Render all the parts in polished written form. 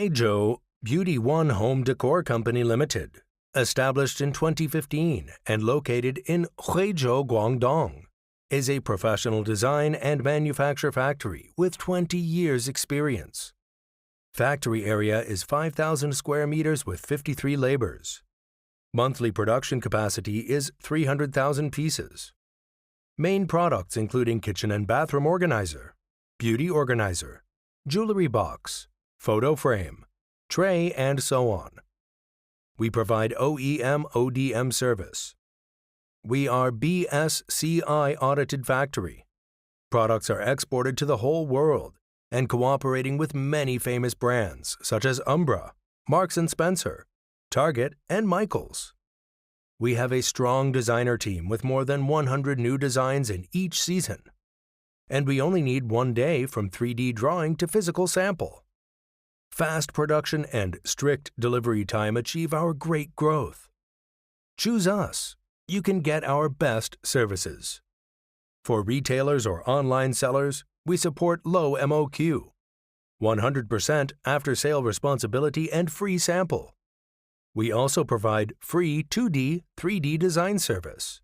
Huizhou Beauty One Home Decor Company Limited, established in 2015 and located in Huizhou, Guangdong, is a professional design and manufacture factory with 20 years experience. Factory area is 5,000 square meters with 53 laborers. Monthly production capacity is 300,000 pieces. Main products including kitchen and bathroom organizer, beauty organizer, jewelry box, photo frame, tray, and so on. We provide OEM/ODM service. We are BSCI audited factory. Products are exported to the whole world and cooperating with many famous brands such as Umbra, Marks & Spencer, Target, and Michaels. We have a strong designer team with more than 100 new designs in each season. And we only need 1 day from 3D drawing to physical sample. Fast production and strict delivery time achieve our great growth. Choose us. You can get our best services. For retailers or online sellers, we support low MOQ, 100% after-sale responsibility and free sample. We also provide free 2D, 3D design service,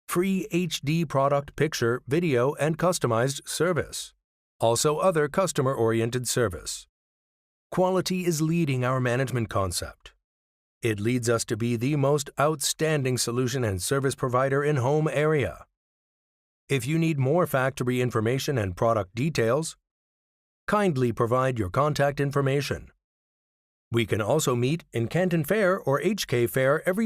free HD product picture, video, and customized service. Also other customer-oriented service. Quality is leading our management concept. It leads us to be the most outstanding solution and service provider in home area. If you need more factory information and product details, kindly provide your contact information. We can also meet in Canton Fair or HK Fair every